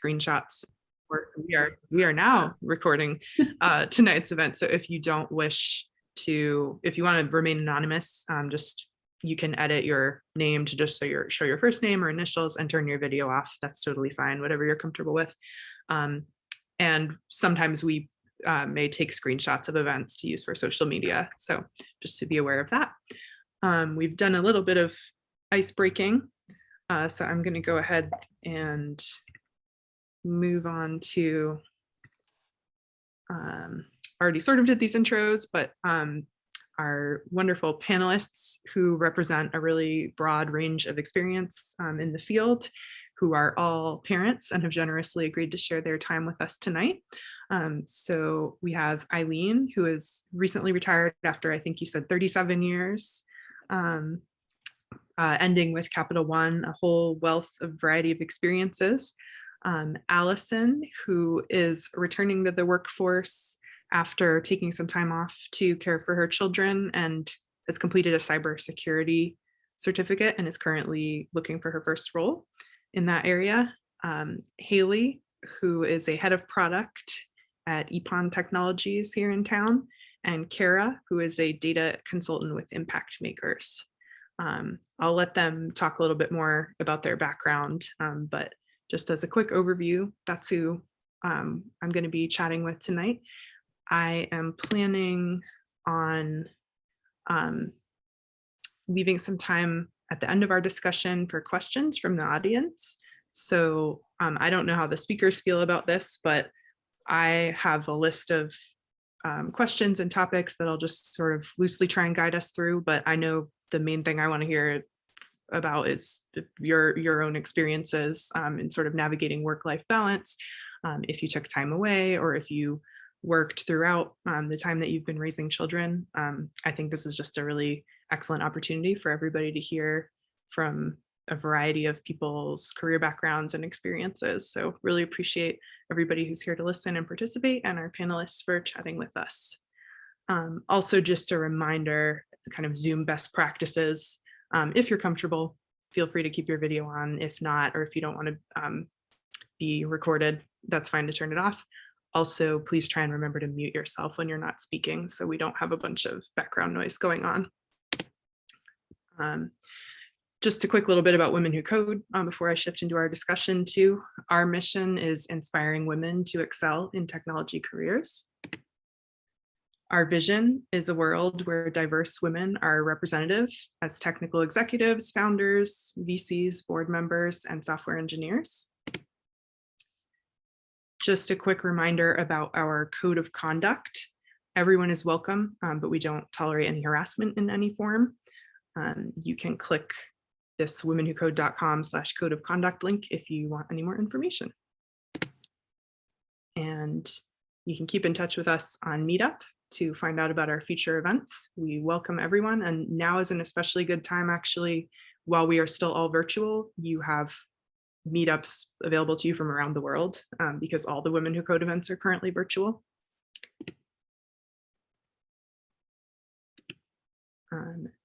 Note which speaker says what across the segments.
Speaker 1: screenshots. We are now recording tonight's event. So if you don't wish to, if you want to remain anonymous, just you can edit your name to just show your first name or initials and turn your video off. That's totally fine, whatever you're comfortable with. And sometimes we may take screenshots of events to use for social media. So just to be aware of that. We've done a little bit of ice breaking. So I'm going to go ahead and move on to, already sort of did these intros, but our wonderful panelists who represent a really broad range of experience in the field, who are all parents and have generously agreed to share their time with us tonight. So we have Eileen, who is recently retired after, I think you said 37 years, ending with Capital One, a whole wealth of variety of experiences. Alison, who is returning to the workforce after taking some time off to care for her children and has completed a cybersecurity certificate and is currently looking for her first role in that area. Haley, who is a head of product at Epon Technologies here in town, and Kara, who is a data consultant with Impact Makers. I'll let them talk a little bit more about their background, but just as a quick overview, that's who I'm going to be chatting with tonight. I am planning on leaving some time at the end of our discussion for questions from the audience. So I don't know how the speakers feel about this, but I have a list of questions and topics that I'll just sort of loosely try and guide us through, but I know the main thing I want to hear about is your own experiences in sort of navigating work-life balance, if you took time away or if you worked throughout the time that you've been raising children. I think this is just a really excellent opportunity for everybody to hear from a variety of people's career backgrounds and experiences. So really appreciate everybody who's here to listen and participate, and our panelists for chatting with us. Also, just a reminder, kind of Zoom best practices. If you're comfortable, feel free to keep your video on. If not, or if you don't want to be recorded, that's fine to turn it off. Also, please try and remember to mute yourself when you're not speaking so we don't have a bunch of background noise going on. Just a quick little bit about Women Who Code before I shift into our discussion too. Our mission is inspiring women to excel in technology careers. Our vision is a world where diverse women are represented as technical executives, founders, VCs, board members, and software engineers. Just a quick reminder about our code of conduct. Everyone is welcome, but we don't tolerate any harassment in any form. You can click this womenwhocode.com/code of conduct link if you want any more information. And you can keep in touch with us on Meetup to find out about our future events. We welcome everyone, and now is an especially good time actually. While we are still all virtual, you have meetups available to you from around the world because all the Women Who Code events are currently virtual.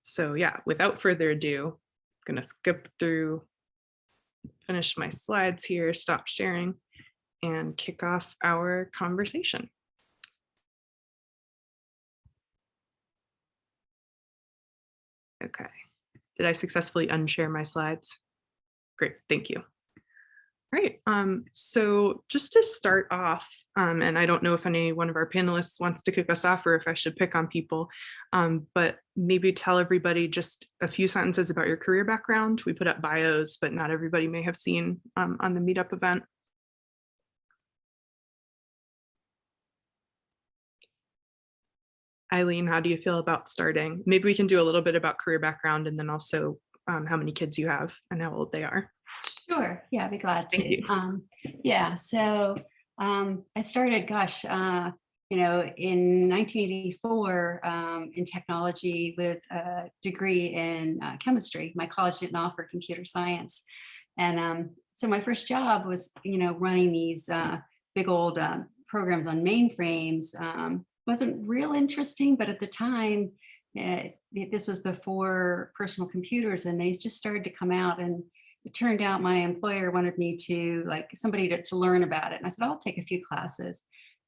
Speaker 1: So yeah, without further ado, I'm gonna skip through, finish my slides here, stop sharing, and kick off our conversation. Okay, did I successfully unshare my slides? Great, thank you. All right, so just to start off, and I don't know if any one of our panelists wants to kick us off or if I should pick on people, but maybe tell everybody just a few sentences about your career background. We put up bios, but not everybody may have seen on the Meetup event. Eileen, how do you feel about starting? Maybe we can do a little bit about career background and then also how many kids you have and how old they are.
Speaker 2: Sure. Yeah, I'd be glad to.
Speaker 1: Thank you.
Speaker 2: Yeah, so I started, in 1984 in technology with a degree in chemistry. My college didn't offer computer science. And so my first job was, running these big old programs on mainframes. Wasn't real interesting, but at the time, this was before personal computers and they just started to come out, and it turned out my employer wanted me to like somebody to learn about it. And I said, I'll take a few classes.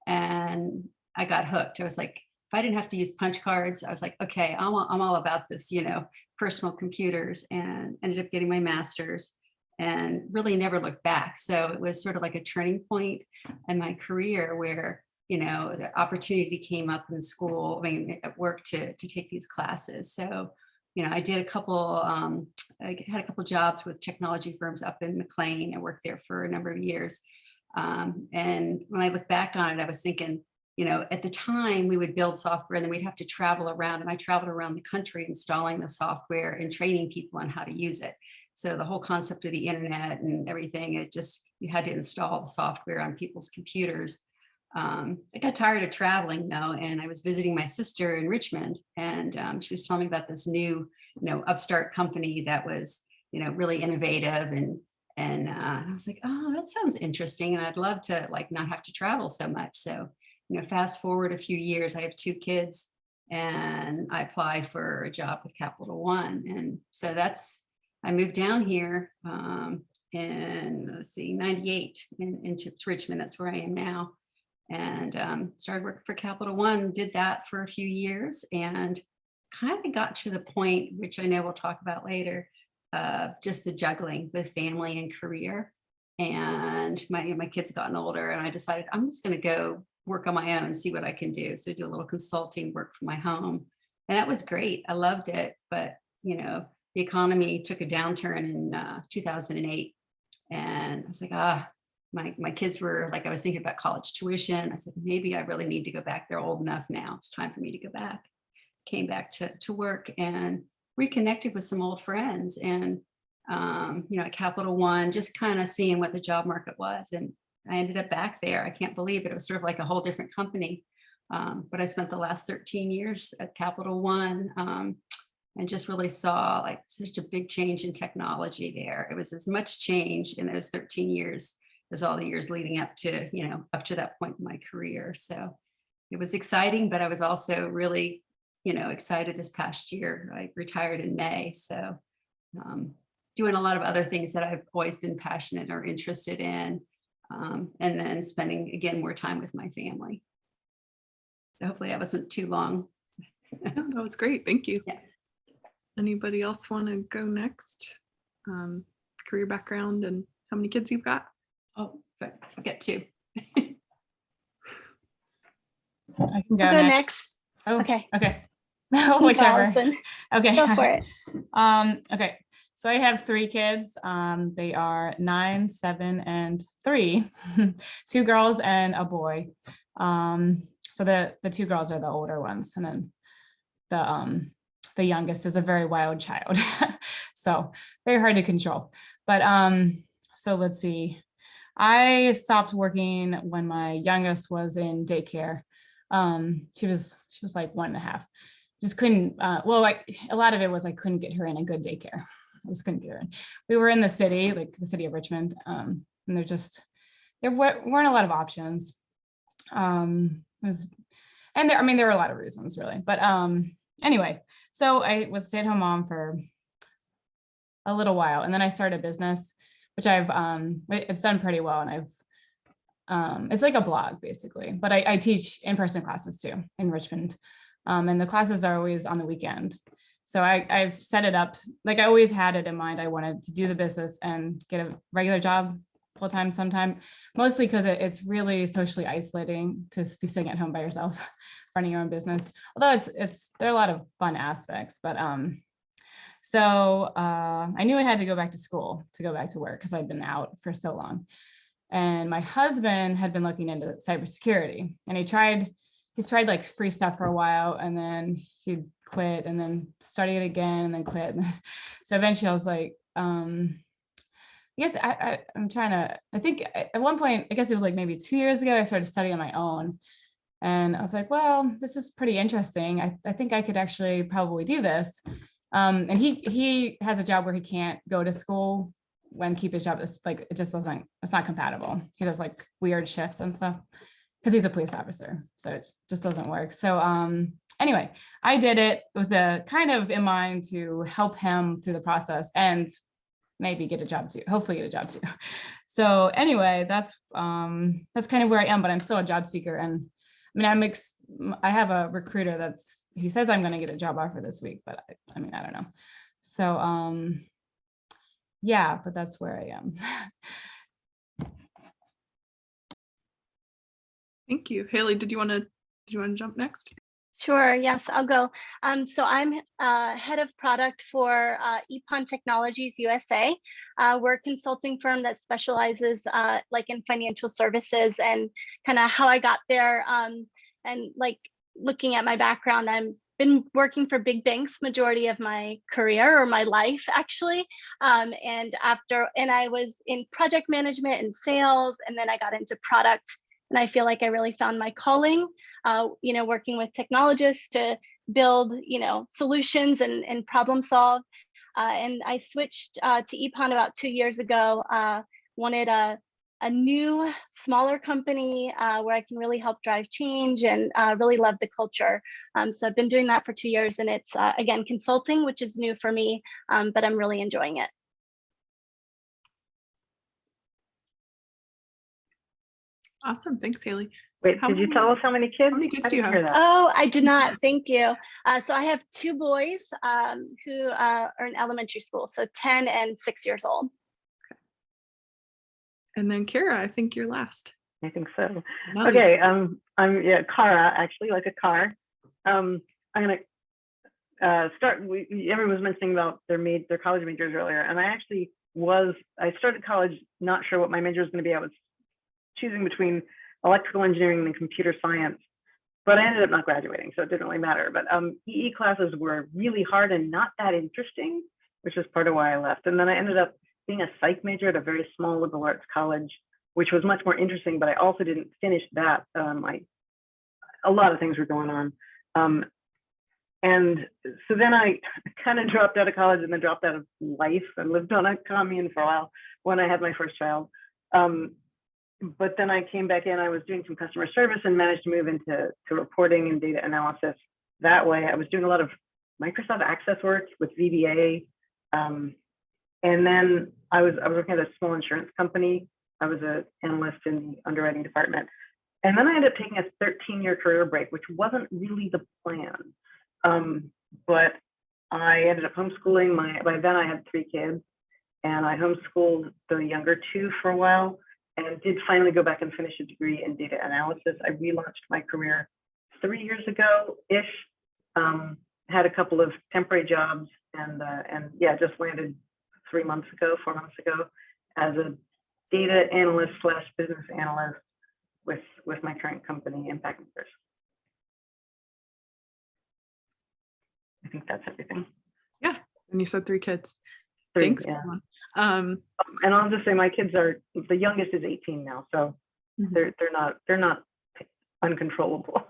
Speaker 2: And I got hooked. I was like, if I didn't have to use punch cards, I was like, okay, I'm all about this, personal computers, and ended up getting my master's and really never looked back. So it was sort of like a turning point in my career where, the opportunity came up in school, at work to take these classes. So, I did I had a couple jobs with technology firms up in McLean. I worked there for a number of years. And when I look back on it, I was thinking, at the time we would build software and then we'd have to travel around. And I traveled around the country installing the software and training people on how to use it. So the whole concept of the internet and everything, you had to install the software on people's computers. I got tired of traveling though, and I was visiting my sister in Richmond, and she was telling me about this new, upstart company that was, really innovative, and I was like, oh, that sounds interesting, and I'd love to like not have to travel so much. So, fast forward a few years, I have 2 kids, and I applied for a job with Capital One, and so I moved down here in, let's see, 98 into Richmond. That's where I am now. And started working for Capital One, did that for a few years, and kind of got to the point, which I know we'll talk about later, just the juggling with family and career. And my kids gotten older, and I decided I'm just going to go work on my own, see what I can do. So do a little consulting work from my home. And that was great. I loved it. But, the economy took a downturn in 2008. And I was like, my kids were like, I was thinking about college tuition. I said, maybe I really need to go back. They're old enough now. It's time for me to go back. Came back to work and reconnected with some old friends. And, at Capital One, just kind of seeing what the job market was. And I ended up back there. I can't believe it. It was sort of like a whole different company. But I spent the last 13 years at Capital One, and just really saw like such a big change in technology there. It was as much change in those 13 years as all the years leading up to, up to that point in my career. So it was exciting, but I was also really, excited this past year. I retired in May. So doing a lot of other things that I've always been passionate or interested in. And then spending, again, more time with my family. So hopefully that wasn't too long.
Speaker 1: No, that was great. Thank you.
Speaker 2: Yeah.
Speaker 1: Anybody else want to go next? Career background and how many kids you've got?
Speaker 3: Oh,
Speaker 2: But I've got 2.
Speaker 3: I can go
Speaker 4: I'll go
Speaker 3: next.
Speaker 4: next.
Speaker 3: Oh,
Speaker 4: Okay.
Speaker 3: Okay.
Speaker 4: Thanks,
Speaker 3: Whichever.
Speaker 4: Allison.
Speaker 3: Okay.
Speaker 4: Go for it.
Speaker 3: Okay. So I have 3 kids. They are 9, 7, and 3. 2 girls and a boy. So the 2 girls are the older ones, and then the youngest is a very wild child. So very hard to control. But so let's see. I stopped working when my youngest was in daycare. She was like 1.5. Just couldn't, like a lot of it was I couldn't get her in a good daycare. I just couldn't get her in. We were in the city, like the city of Richmond, and there weren't a lot of options. There were a lot of reasons really, but anyway, so I was a stay-at-home mom for a little while, and then I started a business, which it's done pretty well, and it's like a blog basically, but I teach in-person classes too in Richmond. And the classes are always on the weekend. So I've set it up, like I always had it in mind. I wanted to do the business and get a regular job full-time sometime, mostly because it's really socially isolating to be sitting at home by yourself, running your own business. Although there are a lot of fun aspects, but so I knew I had to go back to school to go back to work because I'd been out for so long. And my husband had been looking into cybersecurity, and he's tried like free stuff for a while, and then he'd quit and then study it again and then quit. So eventually I was like, I guess I think at one point, I guess it was like maybe 2 years ago, I started studying on my own. And I was like, well, this is pretty interesting. I think I could actually probably do this. And he has a job where he can't go to school when keep his job. It's like, it's not compatible. He does like weird shifts and stuff because he's a police officer. So it just doesn't work. So anyway, I did it with a kind of in mind to help him through the process and maybe get a job too, hopefully get a job too. So anyway, that's kind of where I am, but I'm still a job seeker. And I mean, I have a recruiter he says I'm going to get a job offer this week, but I mean, I don't know. So yeah, but that's where I am.
Speaker 1: Thank you. Haley, did you want to jump next?
Speaker 4: Sure, yes, I'll go. So I'm head of product for EPON Technologies USA. We're a consulting firm that specializes like in financial services, and kind of how I got there. And like looking at my background, I've been working for big banks majority of my career, or my life actually. And I was in project management and sales, and then I got into product. And I feel like I really found my calling, working with technologists to build, solutions and problem solve. And I switched to EPON about 2 years ago. Wanted a new, smaller company where I can really help drive change, and really love the culture. So I've been doing that for 2 years, and it's again consulting, which is new for me, but I'm really enjoying it.
Speaker 1: Awesome. Thanks, Haley.
Speaker 5: Wait, did you tell us how many kids?
Speaker 1: How many kids do you have?
Speaker 4: Oh, I did not. Thank you. So I have 2 boys who are in elementary school, so 10 and 6 years old.
Speaker 1: And then Kara, I think you're last.
Speaker 5: I think so.
Speaker 1: Not
Speaker 5: Okay,
Speaker 1: least.
Speaker 5: I'm Kara, actually, like a car. I'm gonna start. Everyone was mentioning about their college majors earlier, and I started college not sure what my major was going to be. I was choosing between electrical engineering and computer science, but I ended up not graduating, so it didn't really matter. But EE classes were really hard and not that interesting, which is part of why I left. And then I ended up being a psych major at a very small liberal arts college, which was much more interesting, but I also didn't finish that. A lot of things were going on. And so then I kind of dropped out of college and then dropped out of life and lived on a commune for a while when I had my first child. But then I came back in, I was doing some customer service and managed to move into reporting and data analysis that way. I was doing a lot of Microsoft Access work with VBA. And then I was working at a small insurance company. I was an analyst in the underwriting department. And then I ended up taking a 13-year career break, which wasn't really the plan. But I ended up homeschooling. By then I had 3 kids, and I homeschooled the younger 2 for a while, and did finally go back and finish a degree in data analysis. I relaunched my career 3 years ago-ish. Had a couple of temporary jobs, and yeah, just landed 4 months ago as a data analyst / business analyst with my current company, Impact Makers. I think that's everything.
Speaker 1: Yeah, and you said 3 kids.
Speaker 5: 3,
Speaker 1: Thanks.
Speaker 5: yeah.
Speaker 1: And
Speaker 5: I'll just say my kids the youngest is 18 now, so they're not uncontrollable.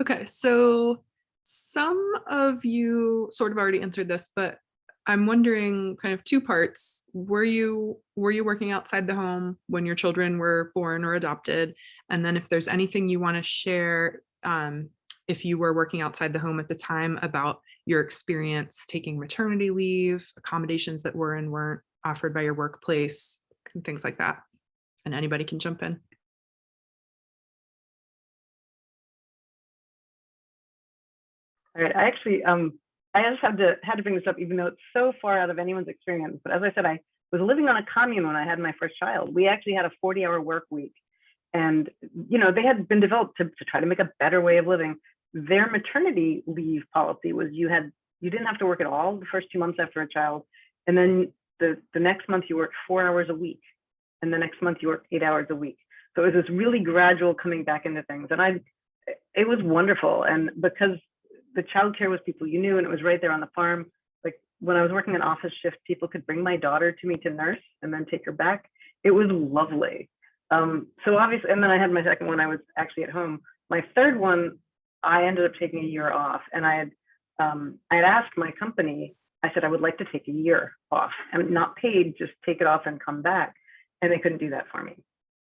Speaker 1: Okay, so some of you sort of already answered this, but I'm wondering, kind of 2 parts. Were you working outside the home when your children were born or adopted? And then if there's anything you want to share, if you were working outside the home at the time, about your experience taking maternity leave, accommodations that were and weren't offered by your workplace, and things like that. And anybody can jump in.
Speaker 5: All right, I actually, I just had to bring this up, even though it's so far out of anyone's experience. But as I said, I was living on a commune when I had my first child. We actually had a 40-hour work week, and they had been developed to try to make a better way of living. Their maternity leave policy was you didn't have to work at all the first 2 months after a child, and then the next month you worked 4 hours a week, and the next month you worked 8 hours a week. So it was this really gradual coming back into things, and it was wonderful. And because the childcare was people you knew, and it was right there on the farm. Like when I was working an office shift, people could bring my daughter to me to nurse and then take her back. It was lovely. So obviously, and then I had my second one. I was actually at home. My third one, I ended up taking a year off, and I had asked my company. I said I would like to take a year off and not paid, just take it off and come back, and they couldn't do that for me.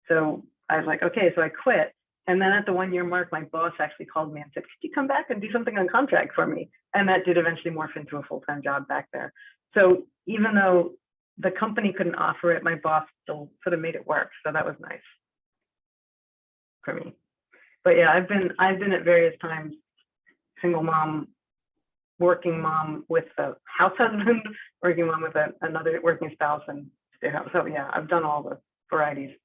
Speaker 5: So I was like, okay, so I quit. And then at the 1 year mark, my boss actually called me and said, could you come back and do something on contract for me? and that did eventually morph into a full-time job back there. So even though the company couldn't offer it, my boss still sort of made it work. So that was nice for me. But yeah, I've been at various times single mom, working mom with a house husband, working mom with another working spouse, and stay home. So yeah, I've done all the varieties.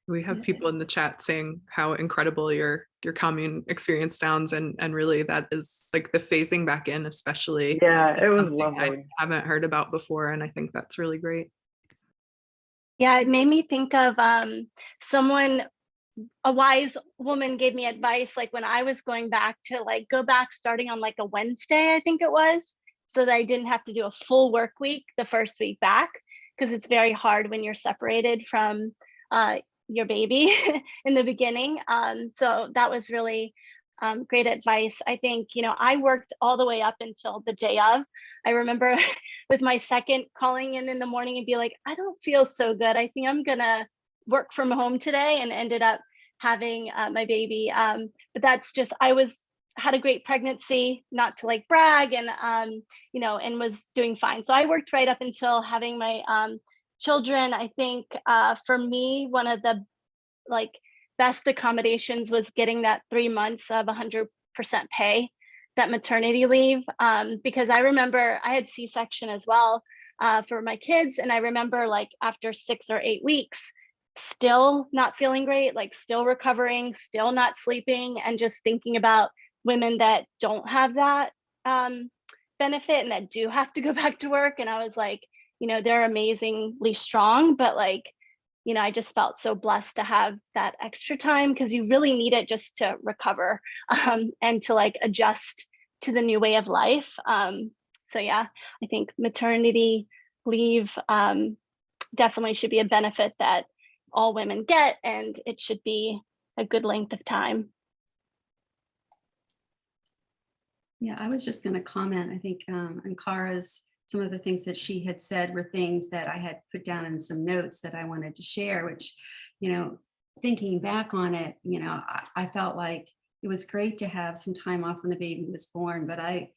Speaker 1: We have people in the chat saying how incredible your commune experience sounds, and really that is like the phasing back in, especially.
Speaker 5: Yeah, it was
Speaker 1: something
Speaker 5: lovely.
Speaker 1: I haven't heard about before, and I think that's really great.
Speaker 4: Yeah, it made me think of a wise woman gave me advice, like when I was going back, to like go back starting on like a Wednesday, I think it was, so that I didn't have to do a full work week the first week back, because it's very hard when you're separated from your baby in the beginning. So that was really great advice. I think, I worked all the way up until the day of. I remember with my second calling in the morning and be like, I don't feel so good. I think I'm gonna work from home today, and ended up having my baby. But that's just, had a great pregnancy, not to like brag, and and was doing fine. So I worked right up until having my children. I think for me, one of the like best accommodations was getting that 3 months of 100% pay, that maternity leave, because I remember I had C-section as well for my kids, and I remember like after 6 or 8 weeks, still not feeling great, like still recovering, still not sleeping, and just thinking about women that don't have that benefit and that do have to go back to work. And I was like, they're amazingly strong, but like, I just felt so blessed to have that extra time, because you really need it just to recover and to like adjust to the new way of life. So yeah, I think maternity leave definitely should be a benefit that all women get, and it should be a good length of time.
Speaker 2: Yeah, I was just going to comment. I think on Kara's, some of the things that she had said were things that I had put down in some notes that I wanted to share, which, thinking back on it, I felt like it was great to have some time off when the baby was born, but I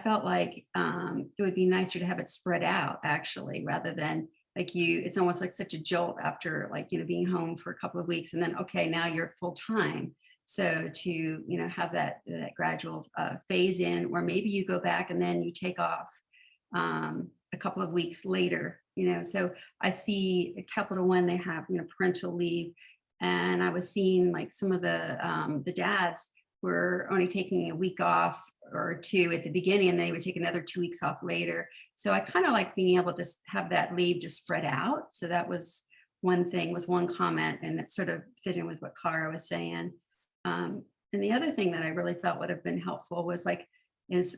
Speaker 2: felt like it would be nicer to have it spread out, actually, rather than like it's almost like such a jolt after like, being home for a couple of weeks, and then, okay, now you're full time. So to, have that gradual phase in, or maybe you go back and then you take off a couple of weeks later, so I see at Capital One, they have, parental leave. And I was seeing like some of the dads were only taking a week off or two at the beginning, and they would take another 2 weeks off later. So I kind of like being able to have that leave just spread out. So that was one thing, was one comment, and it sort of fit in with what Kara was saying. And the other thing that I really felt would have been helpful was like,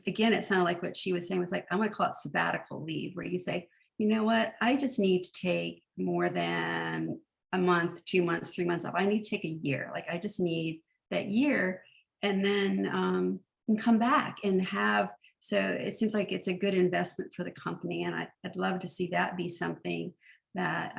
Speaker 2: again, it sounded like what she was saying was like, I'm going to call it sabbatical leave, where you say, you know what, I just need to take more than a month, 2 months, 3 months off. I need to take a year. Like, I just need that year, and then and come back and have, so it seems like it's a good investment for the company. And I'd love to see that be something that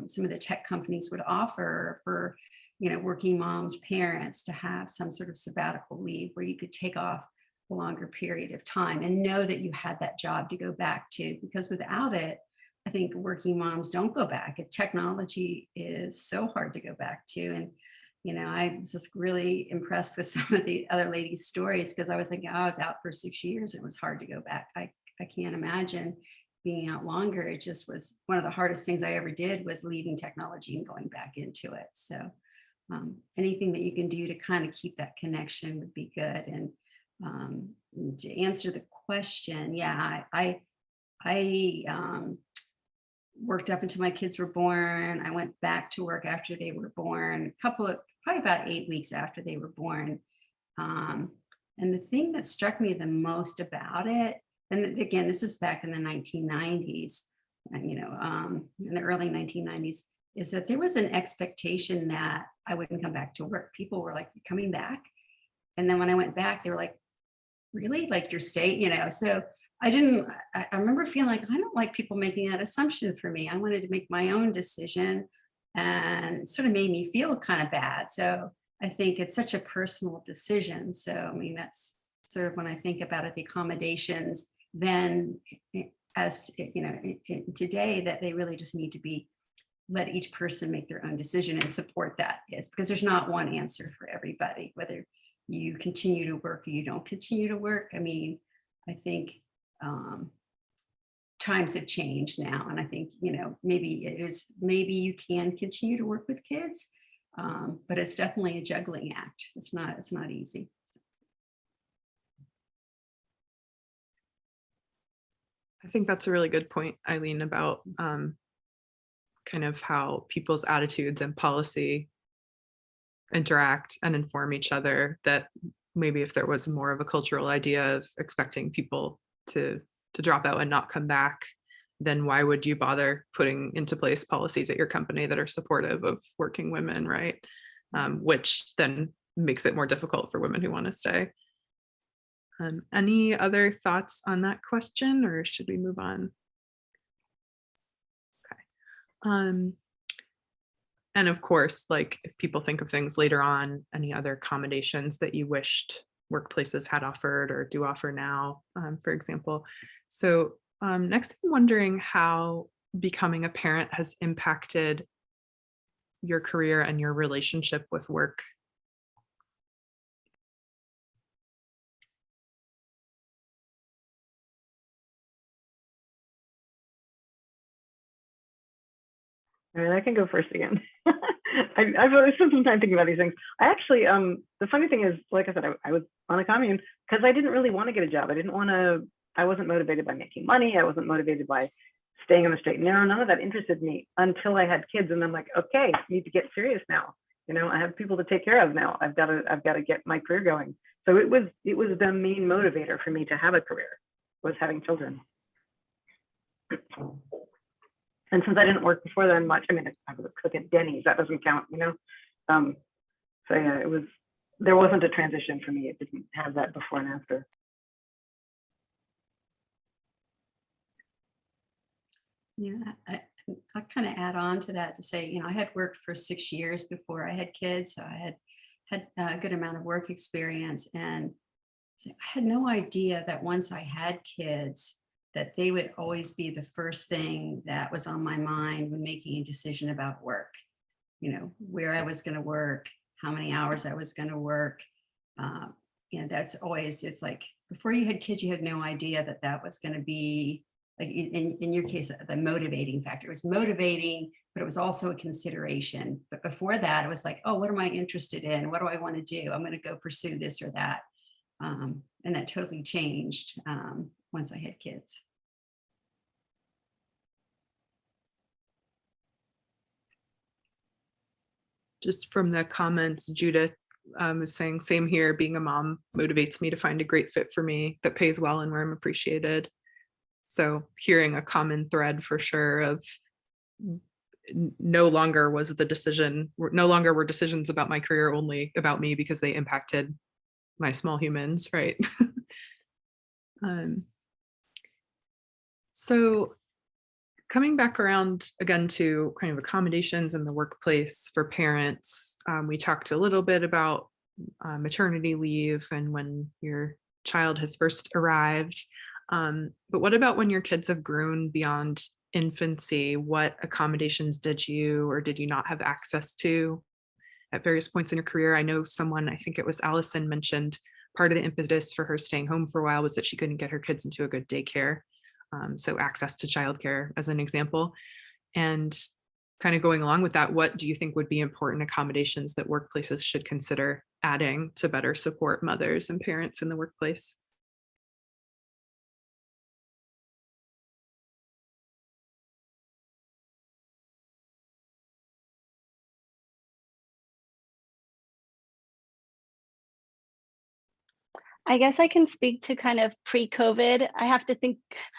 Speaker 2: some of the tech companies would offer for, working moms, parents, to have some sort of sabbatical leave where you could take off a longer period of time and know that you had that job to go back to, because without it, I think working moms don't go back. Technology is so hard to go back to. And, I was just really impressed with some of the other ladies' stories, because I was thinking, I was out for 6 years. It was hard to go back. I can't imagine being out longer. It just was one of the hardest things I ever did, was leaving technology and going back into it. So anything that you can do to kind of keep that connection would be good. And to answer the question, yeah, I worked up until my kids were born. I went back to work after they were born, probably about 8 weeks after they were born. And the thing that struck me the most about it, and again, this was back in the 1990s, in the early 1990s, is that there was an expectation that I wouldn't come back to work. People were like, "You're coming back?" And then when I went back, they were like, "Really? Like, you're staying?" So I remember feeling like, I don't like people making that assumption for me. I wanted to make my own decision, and it sort of made me feel kind of bad. So I think it's such a personal decision. So, I mean, that's sort of when I think about it, the accommodations, then as you know, today that they really just need to be let each person make their own decision and support that is because there's not one answer for everybody, whether you continue to work or you don't continue to work. I mean, I think times have changed now. And I think, you know, maybe you can continue to work with kids, but it's definitely a juggling act. It's not easy.
Speaker 1: I think that's a really good point, Eileen, about kind of how people's attitudes and policy interact and inform each other, that maybe if there was more of a cultural idea of expecting people to drop out and not come back, then why would you bother putting into place policies at your company that are supportive of working women, right? Which then makes it more difficult for women who want to stay. Any other thoughts on that question, or should we move on? Okay. And of course, like if people think of things later on, any other accommodations that you wished workplaces had offered or do offer now, for example. So next, I'm wondering how becoming a parent has impacted your career and your relationship with work.
Speaker 5: I mean, I can go first again. I've spent some time thinking about these things. I actually, the funny thing is, like I said, I was on a commune because I didn't really want to get a job. I wasn't motivated by making money. I wasn't motivated by staying on the straight and narrow. None of that interested me until I had kids. And I'm like, okay, I need to get serious now. You know, I have people to take care of now. I've got to get my career going. So it was the main motivator for me to have a career, was having children. And since I didn't work before then much, I mean, I was a cook at Denny's, that doesn't count, you know? So yeah, there wasn't a transition for me. It didn't have that before and after.
Speaker 2: Yeah, I'll kind of add on to that to say, you know, I had worked for 6 years before I had kids. So I had a good amount of work experience, and I had no idea that once I had kids, that they would always be the first thing that was on my mind when making a decision about work. You know, where I was going to work, how many hours I was going to work. You know, that's always, it's like before you had kids, you had no idea that that was going to be, like in your case, the motivating factor. It was motivating, but it was also a consideration. But before that, it was like, oh, what am I interested in? What do I want to do? I'm going to go pursue this or that. And that totally changed once I had kids.
Speaker 1: Just from the comments, Judith was saying, same here, being a mom motivates me to find a great fit for me that pays well and where I'm appreciated. So hearing a common thread for sure of no longer were decisions about my career only about me because they impacted my small humans, right? So coming back around again to kind of accommodations in the workplace for parents, we talked a little bit about maternity leave and when your child has first arrived. But what about when your kids have grown beyond infancy? What accommodations did you or did you not have access to at various points in your career? I know someone, I think it was Alison, mentioned part of the impetus for her staying home for a while was that she couldn't get her kids into a good daycare. So access to childcare as an example. And kind of going along with that, what do you think would be important accommodations that workplaces should consider adding to better support mothers and parents in the workplace?
Speaker 4: I guess I can speak to kind of pre-COVID. I have to think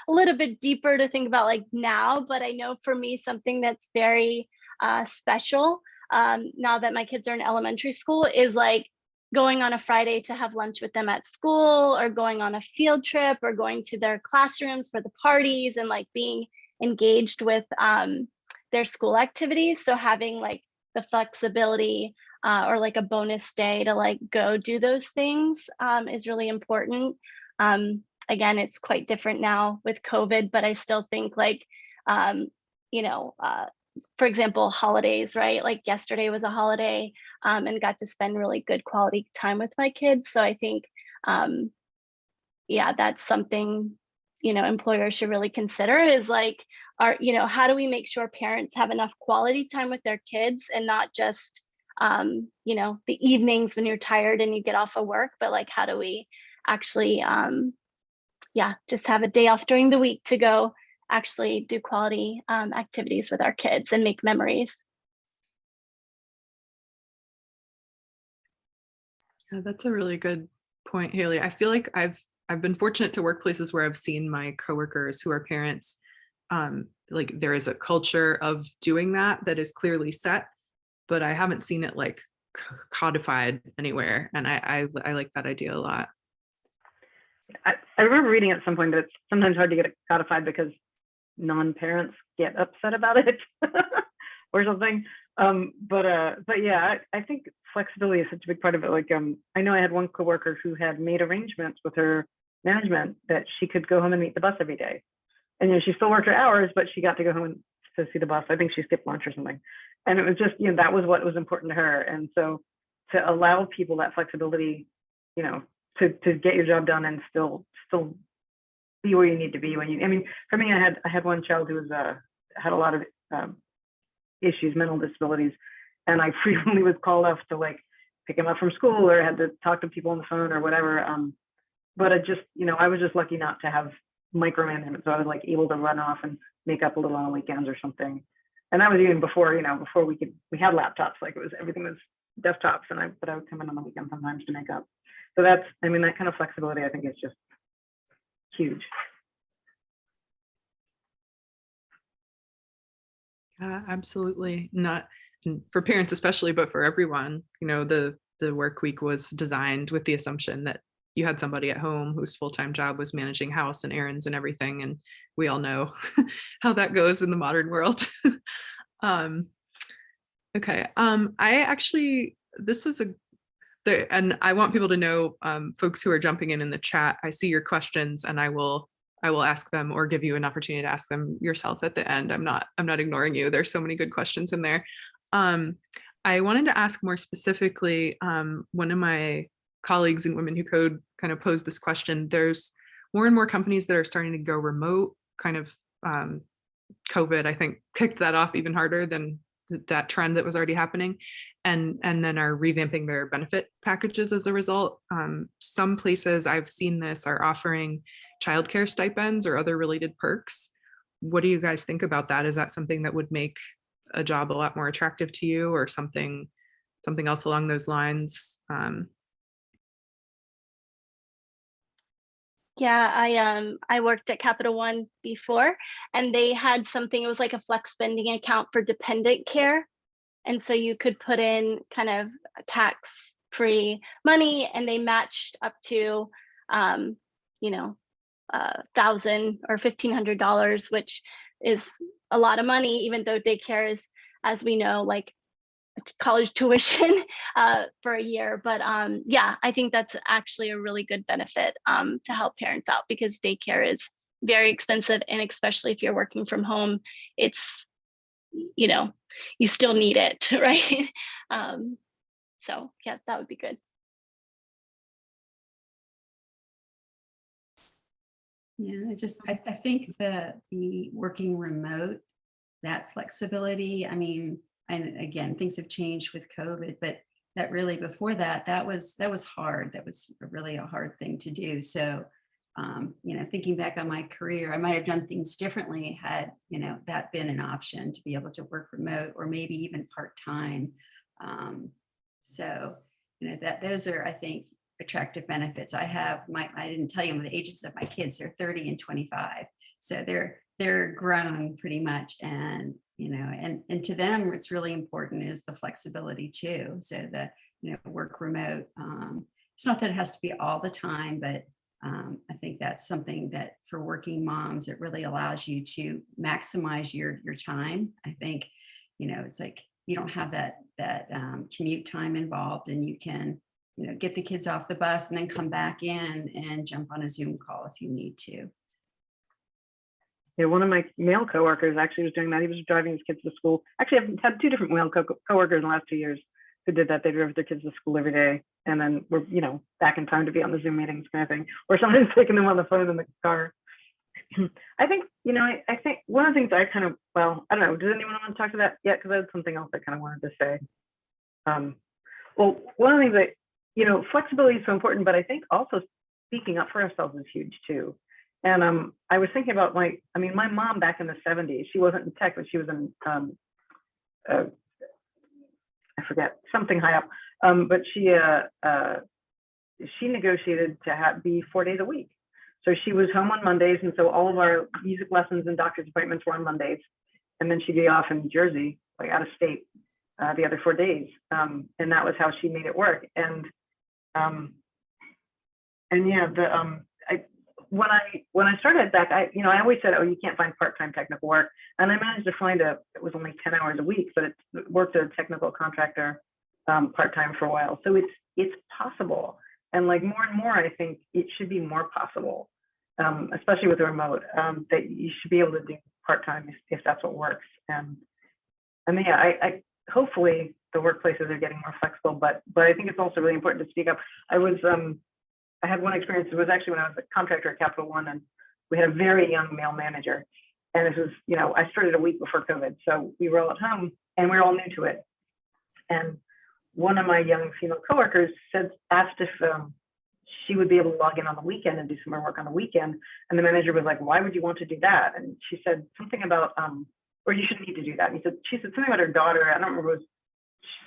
Speaker 4: a little bit deeper to think about like now, but I know for me, something that's very special now that my kids are in elementary school is like going on a Friday to have lunch with them at school, or going on a field trip, or going to their classrooms for the parties, and like being engaged with their school activities. So having like the flexibility or like a bonus day to like go do those things is really important. Again, it's quite different now with COVID, but I still think like, you know, for example, holidays, right? Like yesterday was a holiday and got to spend really good quality time with my kids. So I think, yeah, that's something, you know, employers should really consider is like, you know, how do we make sure parents have enough quality time with their kids and not just, you know, the evenings when you're tired and you get off of work, but like, how do we actually, yeah, just have a day off during the week to go actually do quality activities with our kids and make memories.
Speaker 1: Yeah, that's a really good point, Haley. I feel like I've been fortunate to work places where I've seen my coworkers who are parents, like there is a culture of doing that is clearly set, but I haven't seen it like codified anywhere. And I like that idea a lot.
Speaker 5: I remember reading at some point that it's sometimes hard to get it codified because non-parents get upset about it or something. But yeah, I think flexibility is such a big part of it. Like, I know I had one coworker who had made arrangements with her management that she could go home and meet the bus every day. And, you know, she still worked her hours, but she got to go home and to see the bus. I think she skipped lunch or something. And it was just, you know, that was what was important to her. And so to allow people that flexibility, you know, to get your job done and still be where you need to be when you, I mean, for me, I had one child who was, had a lot of issues, mental disabilities. And I frequently was called off to like pick him up from school or had to talk to people on the phone or whatever. But I just, you know, I was just lucky not to have micromanagement. So I was like able to run off and make up a little on the weekends or something. And that was even before, you know, before we had laptops, like it was, everything was desktops. But I would come in on the weekend sometimes to make up. So that's, I mean, that kind of flexibility, I think is just huge.
Speaker 1: Yeah, absolutely. Not for parents especially, but for everyone. You know, the work week was designed with the assumption that you had somebody at home whose full-time job was managing house and errands and everything. And we all know how that goes in the modern world. Okay. I actually, this was and I want people to know, folks who are jumping in the chat, I see your questions and I will ask them or give you an opportunity to ask them yourself at the end. I'm not ignoring you. There's so many good questions in there. I wanted to ask more specifically, one of my colleagues in Women Who Code kind of posed this question. There's more and more companies that are starting to go remote, kind of COVID, I think, kicked that off even harder than that trend that was already happening, and then are revamping their benefit packages as a result. Some places I've seen this are offering childcare stipends or other related perks. What do you guys think about that? Is that something that would make a job a lot more attractive to you, or something else along those lines?
Speaker 4: Yeah, I worked at Capital One before, and they had something, it was like a flex spending account for dependent care. And so you could put in kind of tax-free money, and they matched up to, you know, $1,000 or $1,500, which is a lot of money, even though daycare is, as we know, like college tuition for a year. But yeah, I think that's actually a really good benefit to help parents out, because daycare is very expensive, and especially if you're working from home, it's, you know, you still need it, right? So yeah, that would be good.
Speaker 2: Yeah, I think the working remote, that flexibility, I mean, and again, things have changed with COVID, but that really before that was hard. That was really a hard thing to do. So, you know, thinking back on my career, I might have done things differently had, you know, that been an option to be able to work remote or maybe even part-time. So, you know, those are, I think, attractive benefits. I didn't tell you the ages of my kids. They're 30 and 25. So they're grown pretty much. And, you know, and to them, what's really important is the flexibility too. So that, you know, work remote, it's not that it has to be all the time, but I think that's something that for working moms, it really allows you to maximize your time. I think, you know, it's like you don't have that commute time involved, and you can, get the kids off the bus and then come back in and jump on a Zoom call if you need to.
Speaker 5: Yeah, one of my male coworkers actually was doing that. He was driving his kids to school. Actually, I've had two different male coworkers in the last 2 years who did that. They drove their kids to school every day, and then we're, back in time to be on the Zoom meetings kind of thing, or somebody's taking them on the phone in the car. I think, I think one of the things I kind of, well, I don't know, does anyone want to talk to that yet? Because I had something else I kind of wanted to say. Well, one of the things that, flexibility is so important, but I think also speaking up for ourselves is huge too. And I was thinking about my mom back in the 70s, she wasn't in tech, but she was in, I forget, something high up. But she negotiated to be 4 days a week. So she was home on Mondays. And so all of our music lessons and doctor's appointments were on Mondays. And then she'd be off in Jersey, like out of state, the other 4 days. And that was how she made it work. And yeah, when I started back, I always said, oh, you can't find part-time technical work. And I managed to find it was only 10 hours a week, but it worked as a technical contractor part-time for a while. So it's possible. And like more and more, I think it should be more possible, especially with the remote, that you should be able to do part-time if that's what works. And yeah, I hopefully the workplaces are getting more flexible, but I think it's also really important to speak up. I had one experience. It was actually when I was a contractor at Capital One, and we had a very young male manager. And this was, I started a week before COVID. So we were all at home and we were all new to it. And one of my young female coworkers asked if she would be able to log in on the weekend and do some more work on the weekend. And the manager was like, why would you want to do that? And she said something about, or you shouldn't need to do that. And she said something about her daughter. I don't remember if it was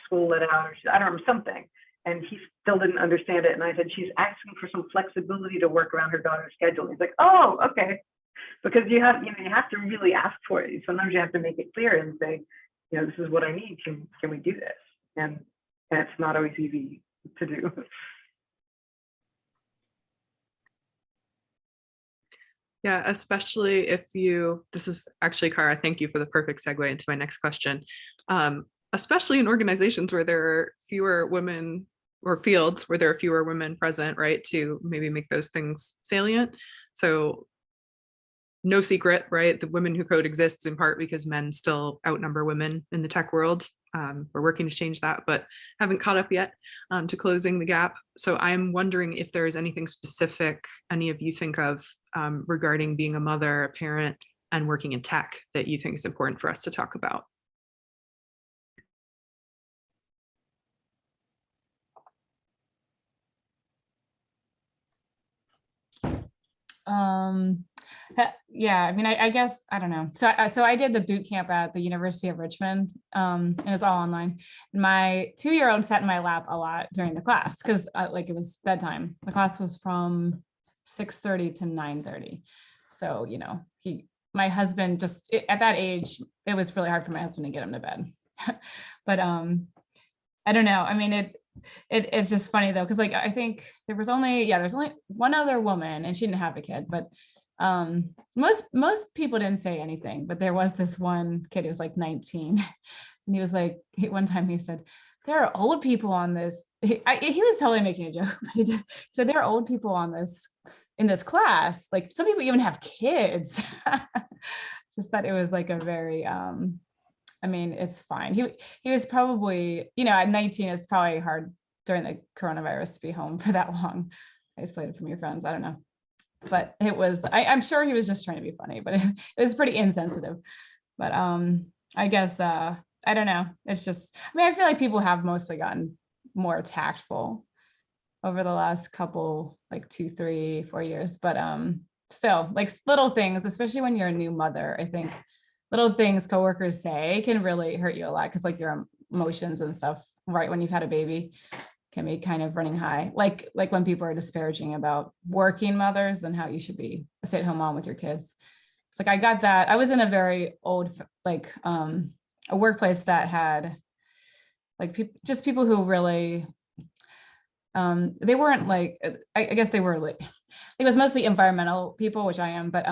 Speaker 5: school let out, or I don't remember something. And he still didn't understand it. And I said, she's asking for some flexibility to work around her daughter's schedule. He's like, oh, okay. Because you have to really ask for it. Sometimes you have to make it clear and say, this is what I need. Can we do this? And it's not always easy to do.
Speaker 1: Yeah, especially if this is actually, Cara, thank you for the perfect segue into my next question. Especially in organizations where there are fewer women, or fields where there are fewer women present, right, to maybe make those things salient. So no secret, right, the Women Who Code exists in part because men still outnumber women in the tech world. We're working to change that, but haven't caught up yet to closing the gap. So I'm wondering if there is anything specific any of you think of regarding being a mother, a parent, and working in tech that you think is important for us to talk about.
Speaker 3: Yeah, I guess, I don't know. So I did the boot camp at the University of Richmond, and it was all online. My 2-year-old sat in my lap a lot during the class because it was bedtime. The class was from 6:30 to 9:30. So, my husband just, at that age, it was really hard for my husband to get him to bed. But I don't know. It's just funny though, because I think there's only one other woman, and she didn't have a kid, but most people didn't say anything. But there was this one kid who was 19, and he was one time he said, there are old people on this. He was totally making a joke, but he said there are old people in this class. Some people even have kids. Just that it was a very it's fine. He was probably, at 19, it's probably hard during the coronavirus to be home for that long, isolated from your friends. I don't know. But it was, I'm sure he was just trying to be funny, but it was pretty insensitive. But I guess, I don't know. It's just, I feel like people have mostly gotten more tactful over the last couple, 2, 3, 4 years. But still, little things, especially when you're a new mother, I think little things coworkers say can really hurt you a lot, because your emotions and stuff right when you've had a baby can be kind of running high. Like when people are disparaging about working mothers and how you should be a stay-at-home mom with your kids. It's I got that. I was in a very old, a workplace that had people who really, they weren't I guess they were it was mostly environmental people, which I am, but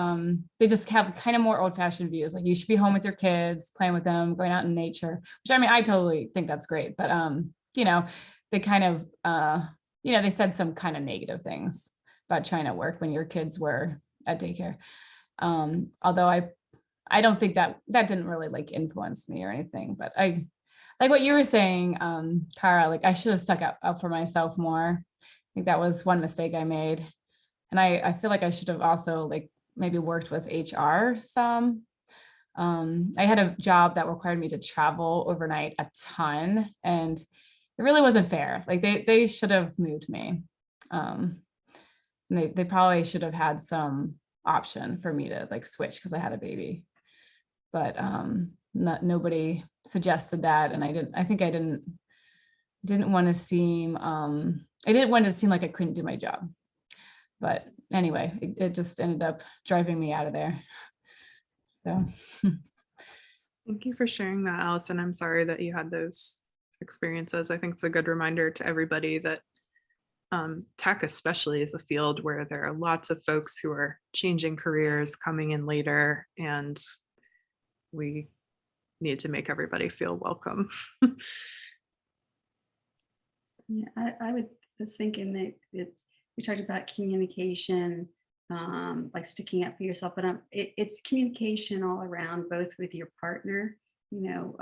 Speaker 3: they just have kind of more old-fashioned views. Like you should be home with your kids, playing with them, going out in nature, which I mean, I totally think that's great. But you know, they kind of you know, they said some kind of negative things about trying to work when your kids were at daycare. Although I don't think that didn't really like influence me or anything, but I like what you were saying, Kara, like I should have stuck up for myself more. I think that was one mistake I made. And I feel like I should have also like maybe worked with HR some. I had a job that required me to travel overnight a ton, and it really wasn't fair. Like they should have moved me. They probably should have had some option for me to like switch because I had a baby. But nobody suggested that, and I think I didn't want to seem like I couldn't do my job. But anyway, it just ended up driving me out of there. So
Speaker 1: Thank you for sharing that, Allison. I'm sorry that you had those experiences. I think it's a good reminder to everybody that tech especially is a field where there are lots of folks who are changing careers, coming in later, and we need to make everybody feel welcome.
Speaker 2: Yeah, I was thinking that we talked about communication, like sticking up for yourself, but it's communication all around, both with your partner, you know,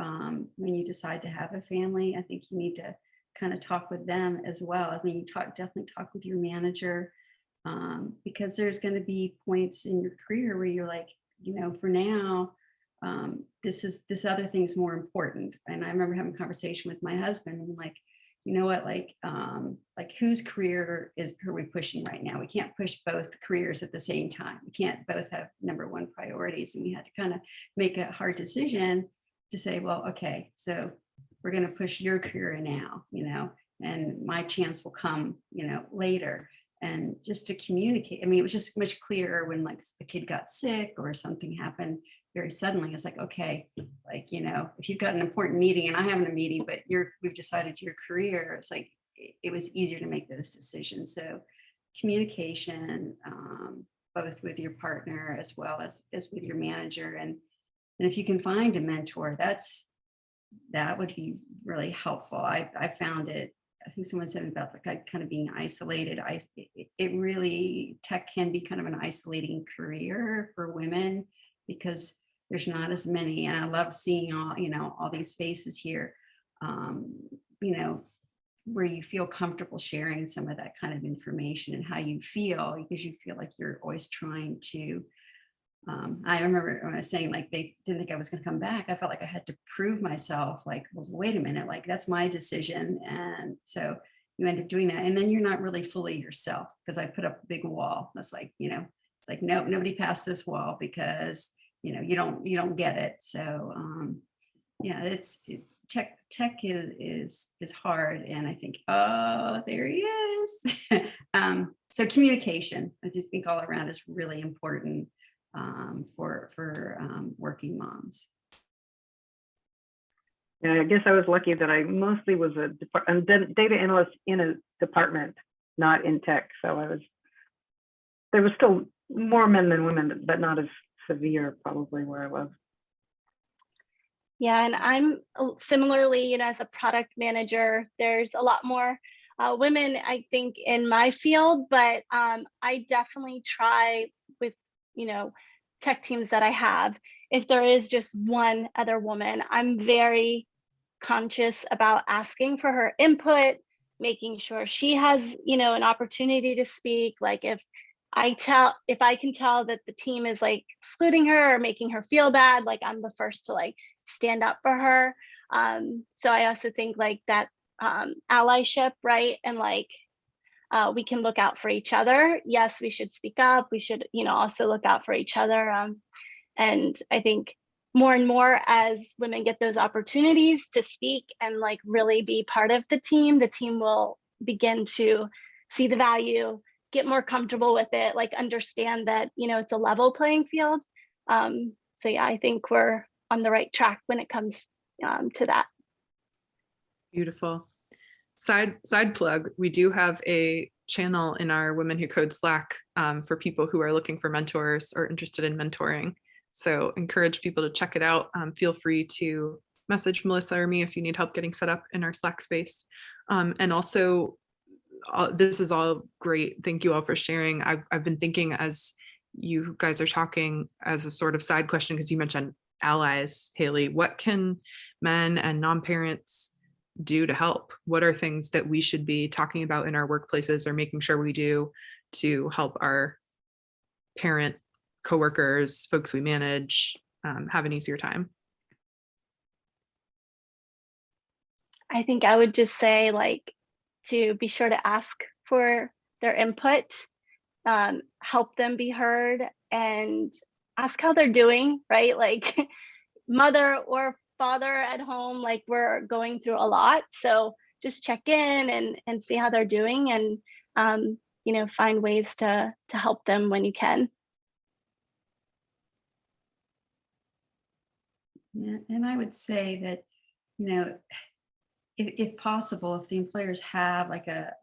Speaker 2: when you decide to have a family. I think you need to kind of talk with them as well. I mean, definitely talk with your manager, because there's going to be points in your career where you're like, you know, for now, this other thing's more important. And I remember having a conversation with my husband and like, you know what, like whose career are we pushing right now? We can't push both careers at the same time. We can't both have number one priorities. And we had to kind of make a hard decision to say, well, okay, so we're going to push your career now, you know, and my chance will come, you know, later. And just to communicate, I mean, it was just much clearer when like the kid got sick or something happened very suddenly. It's like, okay, like, you know, if you've got an important meeting and I have a meeting, but we've decided your career, it's like, it was easier to make those decisions. So communication, both with your partner as well as with your manager. And if you can find a mentor, that would be really helpful. I found it, I think someone said about like kind of being isolated. It really, tech can be kind of an isolating career for women because there's not as many. And I love seeing all these faces here, you know, where you feel comfortable sharing some of that kind of information and how you feel, because you feel like you're always trying to. I remember when I was saying like they didn't think I was going to come back. I felt like I had to prove myself. Like, well, wait a minute, like that's my decision. And so you end up doing that, and then you're not really fully yourself, because I put up a big wall. It's like, you know, it's like no, nobody passed this wall because you know you don't get it. So yeah, tech is hard, and I think, oh, there he is. So communication, I just think all around is really important. For working moms.
Speaker 5: Yeah, I guess I was lucky that I mostly was a data analyst in a department, not in tech. So there was still more men than women, but not as severe probably where I was.
Speaker 4: Yeah, and I'm similarly, you know, as a product manager, there's a lot more women, I think, in my field, but I definitely try with, you know, tech teams that I have, if there is just one other woman, I'm very conscious about asking for her input, making sure she has, you know, an opportunity to speak. Like if I can tell that the team is like excluding her or making her feel bad, like I'm the first to like stand up for her. So I also think like that allyship, right? And like, we can look out for each other. Yes, we should speak up. We should, you know, also look out for each other. And I think more and more as women get those opportunities to speak and like really be part of the team will begin to see the value, get more comfortable with it, like understand that, you know, it's a level playing field. So yeah, I think we're on the right track when it comes to that.
Speaker 1: Beautiful. Side plug, we do have a channel in our Women Who Code Slack for people who are looking for mentors or interested in mentoring. So encourage people to check it out. Feel free to message Melissa or me if you need help getting set up in our Slack space. And also, this is all great. Thank you all for sharing. I've been thinking as you guys are talking as a sort of side question, because you mentioned allies, Haley, what can men and non-parents do to help? What are things that we should be talking about in our workplaces or making sure we do to help our parent coworkers, folks we manage, have an easier time?
Speaker 4: I think I would just say, like, to be sure to ask for their input, help them be heard, and ask how they're doing, right? Like, mother or father at home, like, we're going through a lot. So just check in and see how they're doing, and you know, find ways to help them when you can.
Speaker 2: Yeah, and I would say that, you know, if possible, if the employers have like a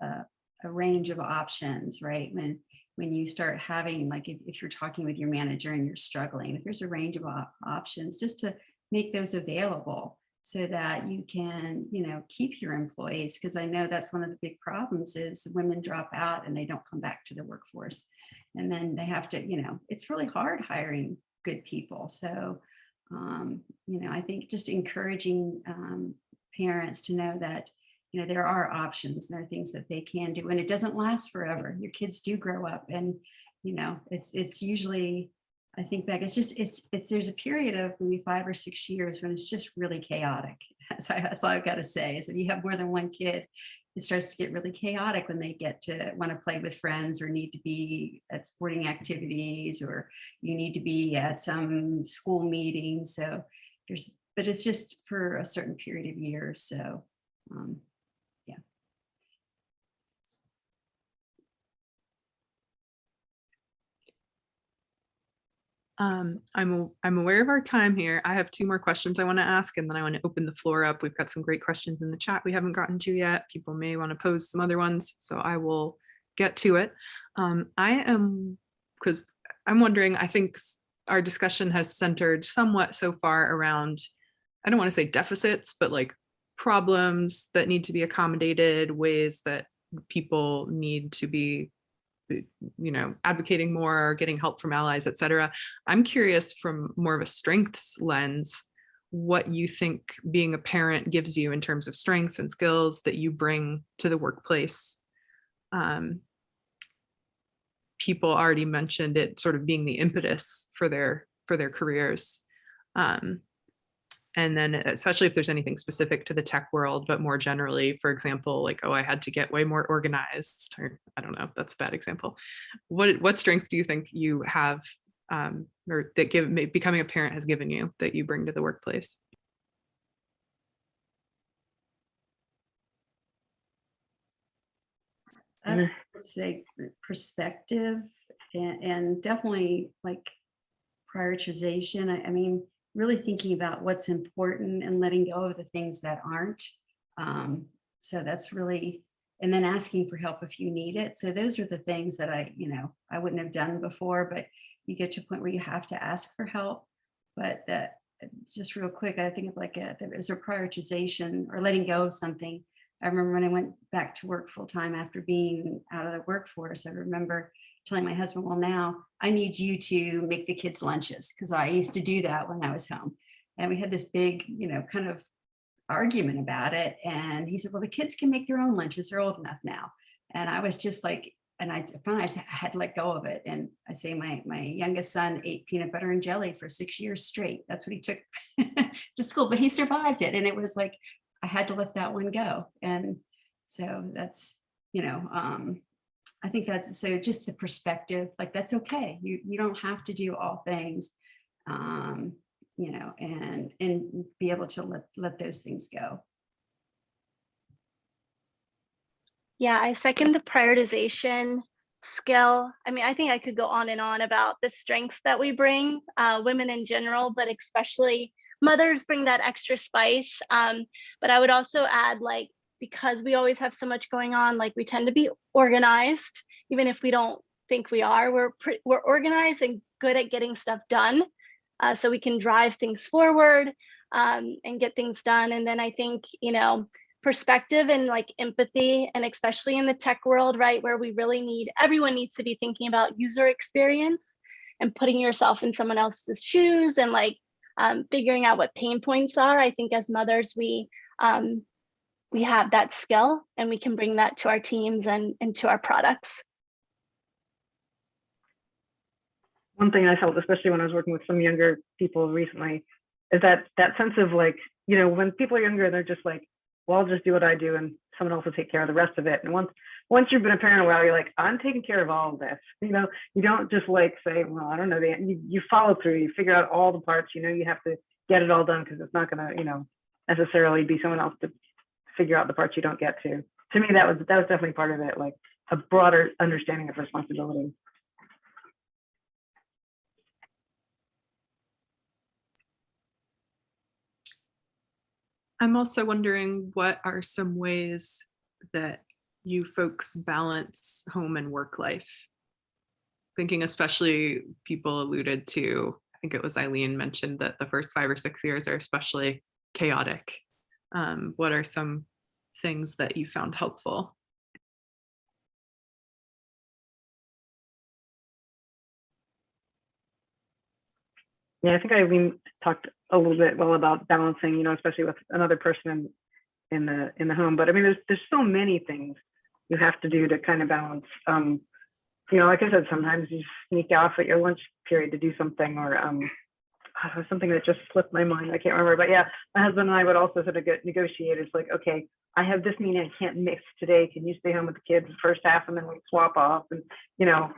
Speaker 2: range of options, right? When you start having, like, if you're talking with your manager and you're struggling, if there's a range of options, just to make those available so that you can, you know, keep your employees. Because I know that's one of the big problems is women drop out and they don't come back to the workforce. And then they have to, you know, it's really hard hiring good people. So, you know, I think just encouraging parents to know that, you know, there are options and there are things that they can do, and it doesn't last forever. Your kids do grow up, and, you know, it's usually, I think back, there's a period of maybe 5 or 6 years when it's just really chaotic. That's all I've got to say, is if you have more than one kid, it starts to get really chaotic when they get to want to play with friends or need to be at sporting activities, or you need to be at some school meeting. So but it's just for a certain period of years. So yeah.
Speaker 1: I'm aware of our time here. I have 2 more questions I want to ask, and then I want to open the floor up. We've got some great questions in the chat we haven't gotten to yet. People may want to pose some other ones, so I will get to it. Because I'm wondering, I think our discussion has centered somewhat so far around, I don't want to say deficits, but like problems that need to be accommodated, ways that people need to be, you know, advocating more, or getting help from allies, et cetera. I'm curious, from more of a strengths lens, what you think being a parent gives you in terms of strengths and skills that you bring to the workplace. People already mentioned it sort of being the impetus for their careers. And then especially if there's anything specific to the tech world, but more generally, for example, like, oh, I had to get way more organized, or I don't know, that's a bad example. What strengths do you think you have, or that becoming a parent has given you, that you bring to the workplace?
Speaker 2: I would say perspective and definitely like prioritization. I mean, really thinking about what's important and letting go of the things that aren't. So that's really, and then asking for help if you need it. So those are the things that I wouldn't have done before, but you get to a point where you have to ask for help. But that, just real quick, I think of like there's a prioritization or letting go of something. I remember when I went back to work full time after being out of the workforce, I remember telling my husband, well, now I need you to make the kids' lunches, because I used to do that when I was home. And we had this big, kind of argument about it. And he said, well, the kids can make their own lunches. They're old enough now. And I was just like, and I finally I had to let go of it. And I say my youngest son ate peanut butter and jelly for 6 years straight. That's what he took to school, but he survived it. And it was like, I had to let that one go. And so that's, I think that, so just the perspective, like, that's okay. You don't have to do all things, and be able to let those things go.
Speaker 4: Yeah, I second the prioritization skill. I mean, I think I could go on and on about the strengths that we bring, women in general, but especially mothers bring that extra spice. But I would also add, like, because we always have so much going on, like we tend to be organized, even if we don't think we are. We're organized and good at getting stuff done, so we can drive things forward and get things done. And then I think, you know, perspective and like empathy, and especially in the tech world, right, where we really everyone needs to be thinking about user experience and putting yourself in someone else's shoes and like figuring out what pain points are. I think as mothers, we have that skill and we can bring that to our teams and to our products.
Speaker 5: One thing I felt, especially when I was working with some younger people recently, is that sense of like, you know, when people are younger, they're just like, well, I'll just do what I do and someone else will take care of the rest of it. And once you've been a parent a while, you're like, I'm taking care of all of this. You know, you don't just like say, well, I don't know. You follow through, you figure out all the parts, you know, you have to get it all done because it's not going to, you know, necessarily be someone else to figure out the parts you don't get to. To me, that was definitely part of it, like a broader understanding of responsibility.
Speaker 1: I'm also wondering, what are some ways that you folks balance home and work life? Thinking especially, people alluded to, I think it was Eileen mentioned that the first 5 or 6 years are especially chaotic. What are some things that you found helpful?
Speaker 5: Yeah, I think Eileen talked a little bit about balancing, you know, especially with another person in the home. But I mean, there's so many things you have to do to kind of balance. You know, like I said, sometimes you sneak off at your lunch period to do something, or something that just slipped my mind. I can't remember. But yeah, my husband and I would also sort of negotiate. It's like, okay, I have this meeting I can't miss today. Can you stay home with the kids the first half and then we swap off? And you know,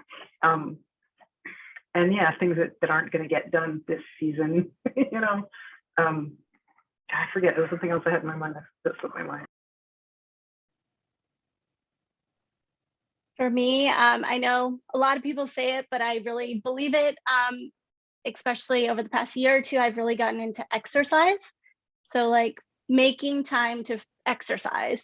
Speaker 5: and yeah, things that aren't going to get done this season, you know. I forget, there was something else I had in my mind that slipped my mind.
Speaker 4: For me, I know a lot of people say it, but I really believe it. Especially over the past year or two, I've really gotten into exercise. So like making time to exercise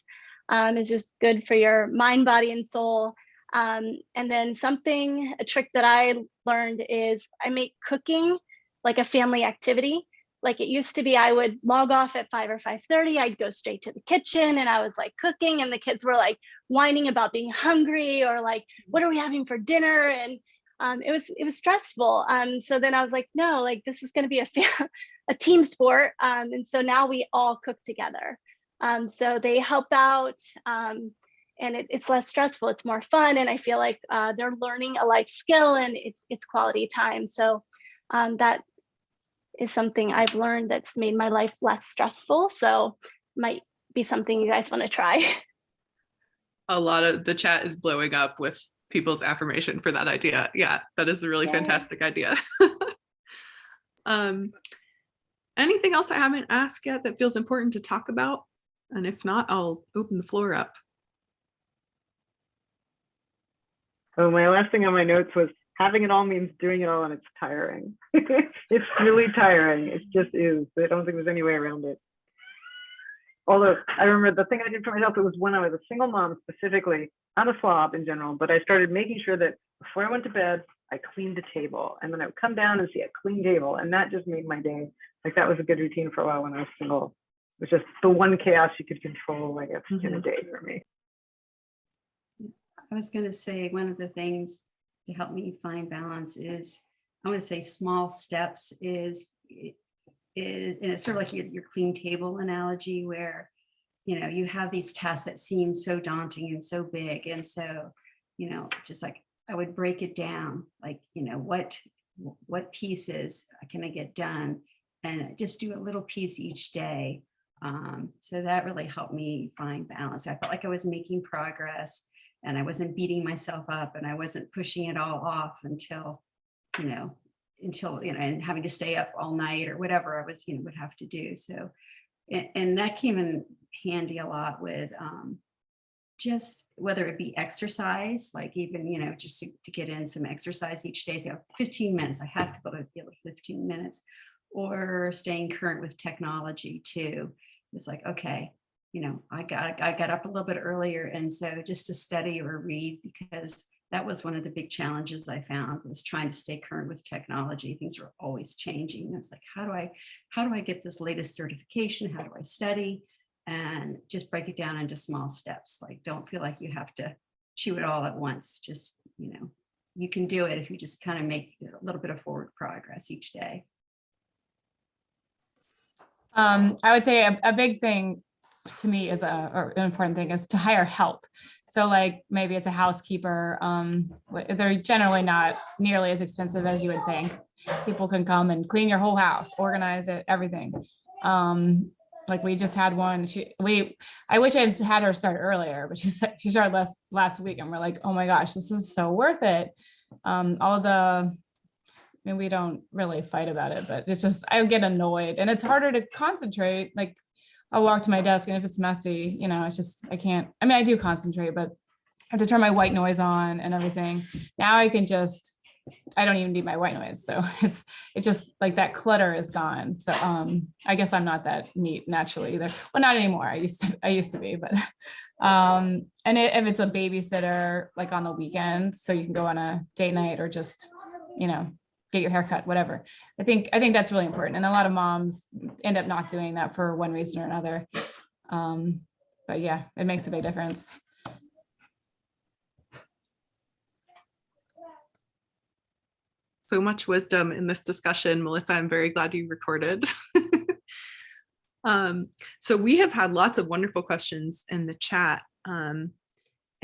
Speaker 4: is just good for your mind, body, and soul. And then a trick that I learned is I make cooking like a family activity. Like it used to be, I would log off at 5 or 5:30. I'd go straight to the kitchen and I was like cooking, and the kids were like whining about being hungry or like, what are we having for dinner? And it was stressful. So then I was like, no, like this is going to be a team sport. And so now we all cook together. So they help out. And it's less stressful, it's more fun, and I feel like they're learning a life skill, and it's quality time. So that is something I've learned that's made my life less stressful. So might be something you guys want to try.
Speaker 1: A lot of the chat is blowing up with people's affirmation for that idea. Yeah, that is a really fantastic idea. Anything else I haven't asked yet that feels important to talk about? And if not, I'll open the floor up.
Speaker 5: So my last thing on my notes was, having it all means doing it all, and it's tiring. It's really tiring. It just is. I don't think there's any way around it. Although I remember the thing I did for myself, it was when I was a single mom specifically, I'm a slob in general, but I started making sure that before I went to bed, I cleaned the table, and then I would come down and see a clean table, and that just made my day. Like that was a good routine for a while when I was single. It was just the one chaos you could control, I guess, in a day for me.
Speaker 2: I was going to say one of the things to help me find balance is, I want to say small steps is and it's sort of like your clean table analogy, where, you know, you have these tasks that seem so daunting and so big. And so, you know, just like I would break it down, like, you know, what pieces can I get done, and just do a little piece each day. So that really helped me find balance. I felt like I was making progress, and I wasn't beating myself up, and I wasn't pushing it all off until, and having to stay up all night or whatever I was, would have to do. So, and that came in handy a lot with just whether it be exercise, like even, just to get in some exercise each day, so 15 minutes, I have to go to 15 minutes, or staying current with technology too. It's like, okay, I got up a little bit earlier, and so just to study or read, because that was one of the big challenges I found, was trying to stay current with technology. Things were always changing. And it's like, how do I get this latest certification? How do I study? And just break it down into small steps. Like, don't feel like you have to chew it all at once. Just, you can do it if you just kind of make a little bit of forward progress each day.
Speaker 3: I would say a big thing to me is or an important thing is to hire help. So like maybe it's a housekeeper. They're generally not nearly as expensive as you would think. People can come and clean your whole house, organize it, everything. Like we just had one. I wish I had her start earlier, but she started last week, and we're like, oh my gosh, this is so worth it. We don't really fight about it, but it's just, I get annoyed and it's harder to concentrate. Like I'll walk to my desk, and if it's messy, it's just, I can't, I do concentrate, but I have to turn my white noise on and everything. Now I don't even need my white noise. So it's just like that clutter is gone. So I guess I'm not that neat naturally either. Well, not anymore. I used to be, but and if it's a babysitter, like on the weekends, so you can go on a date night or just, get your hair cut, whatever. I think that's really important. And a lot of moms end up not doing that for one reason or another. But yeah, it makes a big difference.
Speaker 1: So much wisdom in this discussion, Melissa. I'm very glad you recorded. So we have had lots of wonderful questions in the chat.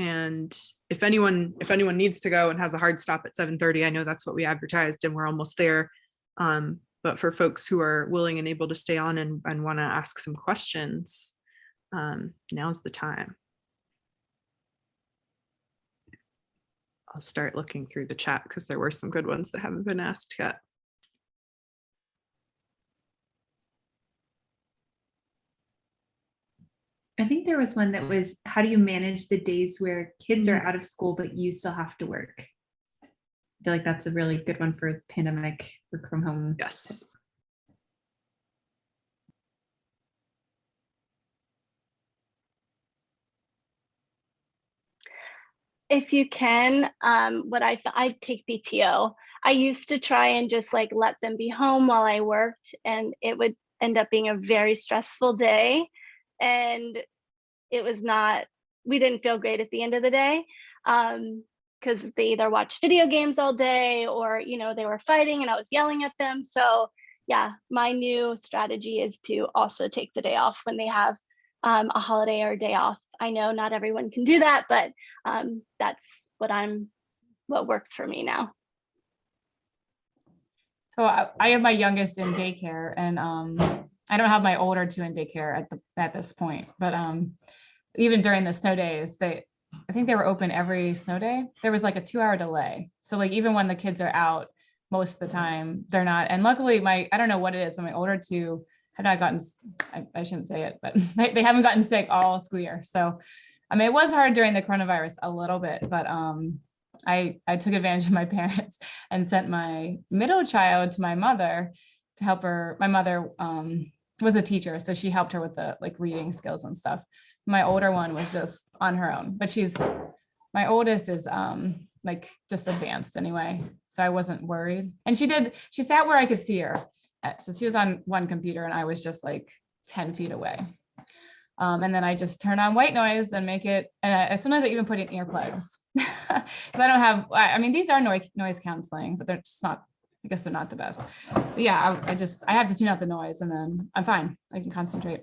Speaker 1: And if anyone needs to go and has a hard stop at 7:30, I know that's what we advertised and we're almost there. But for folks who are willing and able to stay on and want to ask some questions, now's the time. I'll start looking through the chat because there were some good ones that haven't been asked yet.
Speaker 6: I think there was one that was, how do you manage the days where kids are out of school, but you still have to work? I feel like that's a really good one for pandemic work from home.
Speaker 1: Yes.
Speaker 4: If you can, what I take PTO. I used to try and just like let them be home while I worked, and it would end up being a very stressful day. And it was not, we didn't feel great at the end of the day, because they either watched video games all day or, they were fighting and I was yelling at them. So yeah, my new strategy is to also take the day off when they have a holiday or a day off. I know not everyone can do that, but that's what works for me now.
Speaker 3: So I have my youngest in daycare, and I don't have my older two in daycare at this point, but even during the snow days, I think they were open every snow day. There was like a 2-hour delay. So like even when the kids are out, most of the time they're not. And luckily I don't know what it is, but my older two have not gotten, I shouldn't say it, but they haven't gotten sick all school year. So it was hard during the coronavirus a little bit, but I took advantage of my parents and sent my middle child to my mother to help her. My mother was a teacher, so she helped her with the like reading skills and stuff. My older one was just on her own, but my oldest is like just advanced anyway, so I wasn't worried. And she sat where I could see her, so she was on one computer and I was just like 10 feet away. And then I just turn on white noise and make it, and sometimes I even put in earplugs. Because I don't have, these are noise canceling, but they're just not, I guess they're not the best. But yeah, I have to tune out the noise and then I'm fine. I can concentrate.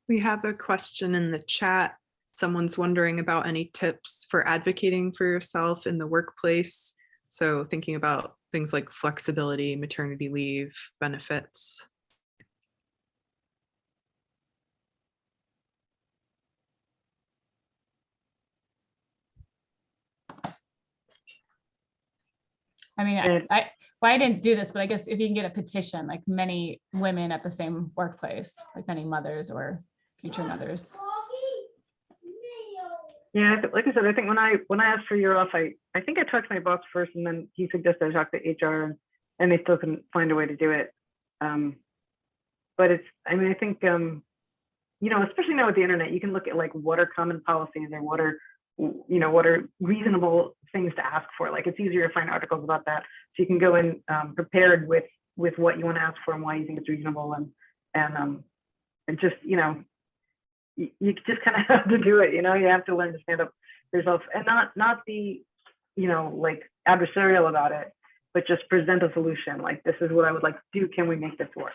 Speaker 1: We have a question in the chat. Someone's wondering about any tips for advocating for yourself in the workplace. So thinking about things like flexibility, maternity leave, benefits.
Speaker 3: I didn't do this, but I guess if you can get a petition, like many women at the same workplace, like many mothers or future mothers.
Speaker 5: Yeah, like I said, I think when I asked for a year off, I think I talked to my boss first, and then he suggested I talk to HR, and they still couldn't find a way to do it. But it's, I mean, I think, you know, especially now with the internet, you can look at like what are common policies or what are, you know, what are reasonable things to ask for. Like it's easier to find articles about that. So you can go in prepared with what you want to ask for and why you think it's reasonable, and just, you know, you just kind of have to do it. You know, you have to learn to stand up for yourself and not be, you know, like adversarial about it, but just present a solution. Like, this is what I would like to do. Can we make this work?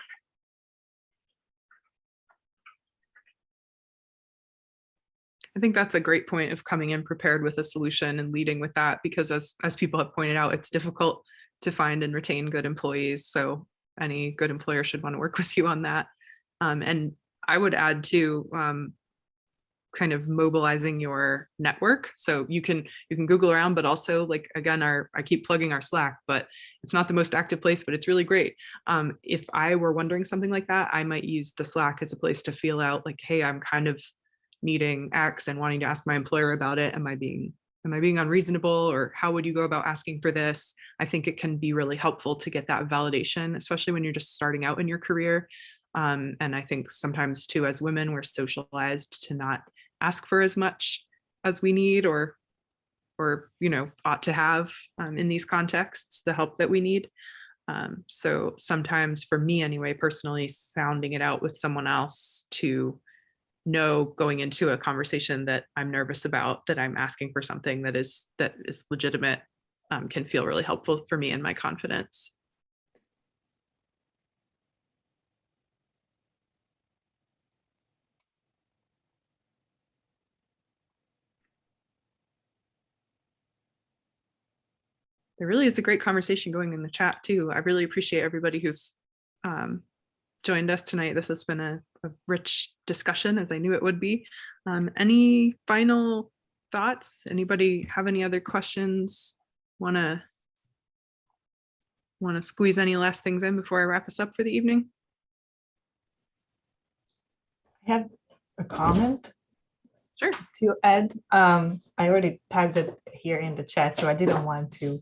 Speaker 1: I think that's a great point of coming in prepared with a solution and leading with that, because as people have pointed out, it's difficult to find and retain good employees. So any good employer should want to work with you on that. And I would add to kind of mobilizing your network. So you can Google around, but also, like, again, I keep plugging our Slack, but it's not the most active place, but it's really great. If I were wondering something like that, I might use the Slack as a place to feel out like, hey, I'm kind of needing X and wanting to ask my employer about it. Am I being unreasonable, or how would you go about asking for this? I think it can be really helpful to get that validation, especially when you're just starting out in your career. And I think sometimes too, as women, we're socialized to not ask for as much as we need or you know, ought to have in these contexts, the help that we need. So sometimes, for me anyway, personally, sounding it out with someone else to know going into a conversation that I'm nervous about, that I'm asking for something that is legitimate, can feel really helpful for me and my confidence. There really is a great conversation going in the chat too. I really appreciate everybody who's joined us tonight. This has been a rich discussion, as I knew it would be. Any final thoughts? Anybody have any other questions? Want to squeeze any last things in before I wrap us up for the evening?
Speaker 7: I have a comment.
Speaker 1: Sure.
Speaker 7: To add. I already tagged it here in the chat, so I didn't want to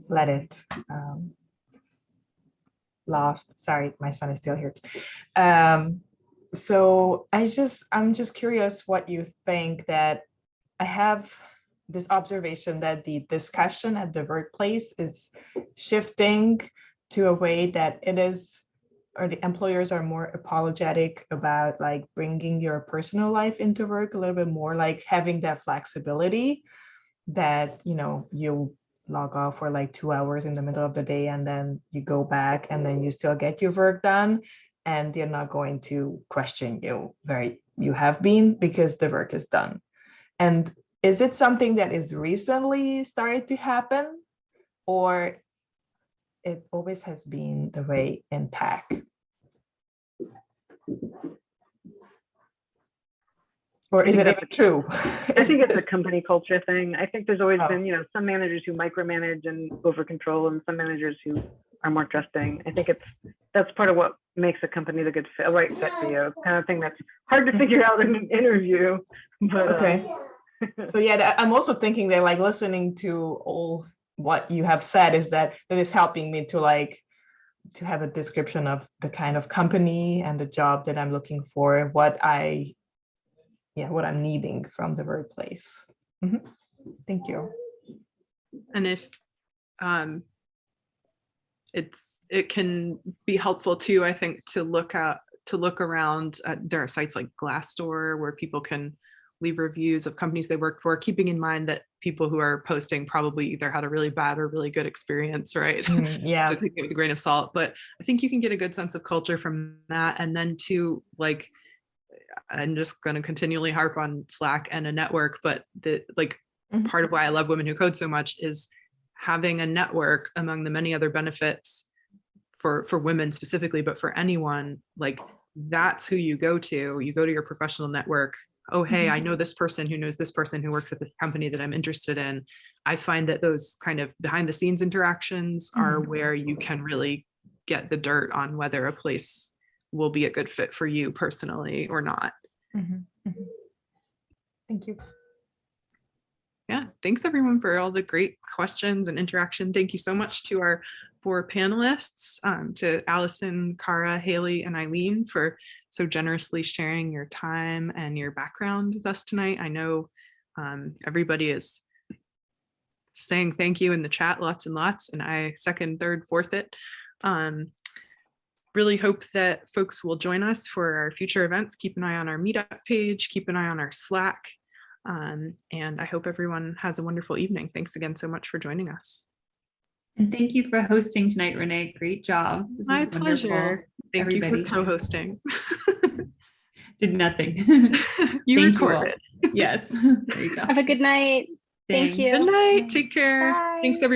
Speaker 7: let it lost. Sorry, my son is still here. So I'm just curious what you think. That I have this observation that the discussion at the workplace is shifting to a way that it is, or the employers are more apologetic about like bringing your personal life into work a little bit more, like having that flexibility that, you know, you log off for like 2 hours in the middle of the day and then you go back and then you still get your work done, and they're not going to question you you have been, because the work is done. And is it something that is recently started to happen, or it always has been the way in tech? Or is it even true?
Speaker 5: I think it's a company culture thing. I think there's always been, you know, some managers who micromanage and over control, and some managers who are more trusting. I think that's part of what makes a company the good fit, right fit for you. Kind of thing that's hard to figure out in an interview. But,
Speaker 7: okay. So yeah, I'm also thinking that, like, listening to all what you have said is that is helping me to have a description of the kind of company and the job that I'm looking for, what I'm needing from the workplace. Mm-hmm. Thank you.
Speaker 1: And if it can be helpful too, I think, to look around. There are sites like Glassdoor where people can leave reviews of companies they work for, keeping in mind that people who are posting probably either had a really bad or really good experience, right?
Speaker 7: Yeah.
Speaker 1: So take it with a grain of salt. But I think you can get a good sense of culture from that. And then to, like, I'm just going to continually harp on Slack and a network, but part of why I love Women Who Code so much is having a network among the many other benefits for women specifically, but for anyone, like, that's who you go to. You go to your professional network. Oh, hey, I know this person who knows this person who works at this company that I'm interested in. I find that those kind of behind the scenes interactions are where you can really get the dirt on whether a place will be a good fit for you personally or not.
Speaker 7: Thank you.
Speaker 1: Yeah, thanks everyone for all the great questions and interaction. Thank you so much to our 4 panelists, to Alison, Cara, Haley, and Eileen for so generously sharing your time and your background with us tonight. I know everybody is saying thank you in the chat, lots and lots, and I second, third, fourth it. Really hope that folks will join us for our future events. Keep an eye on our meetup page, keep an eye on our Slack. And I hope everyone has a wonderful evening. Thanks again so much for joining us.
Speaker 6: And thank you for hosting tonight, Renee. Great job. This
Speaker 1: My
Speaker 6: is
Speaker 1: pleasure.
Speaker 6: wonderful.
Speaker 1: Thank
Speaker 6: Everybody.
Speaker 1: you for co-hosting.
Speaker 6: Did nothing.
Speaker 1: You
Speaker 6: Thank you all.
Speaker 1: recorded.
Speaker 6: Yes. There you go.
Speaker 4: Have a good night. Thank
Speaker 6: Thanks.
Speaker 4: you.
Speaker 1: Good night. Take care.
Speaker 4: Bye.
Speaker 1: Thanks everyone.